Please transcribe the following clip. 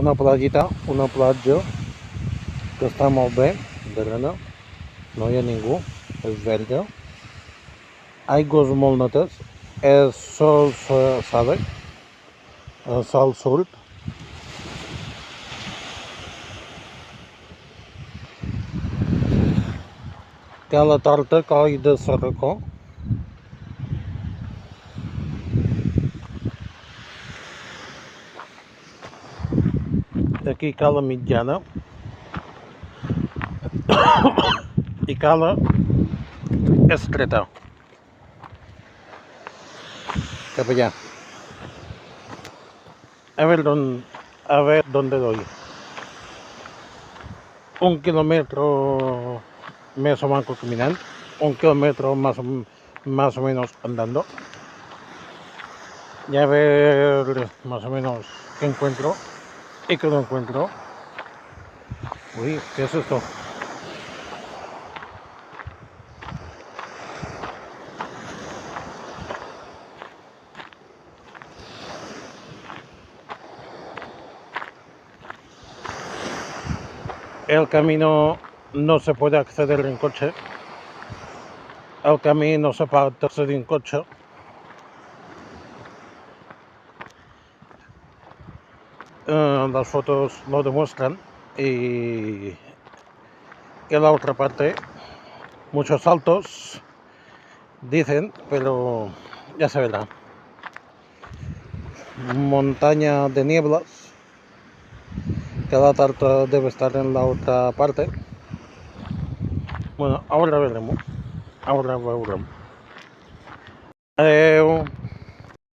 una playita, una platja que està molt bé, d'arena, no hi ha ningú, és verda, aigües molt netes, el sol s'abre, el sol surt, té la torta coll de Sarracó, aquí cala mitjana i cala estreta, cap allá. A ver dónde doy. 1 kilómetro más o menos caminando, 1 kilómetro más o menos andando. Y a ver más o menos qué encuentro y qué no encuentro. Uy, ¿qué es esto? El camino no se puede acceder en coche. El camino se puede acceder en coche. Las fotos lo demuestran. Y la otra parte, muchos saltos, dicen, pero ya se verá. Montaña de nieblas, que la tarta debe estar en la otra parte. Bueno, ahora veremos. Ahora veremos.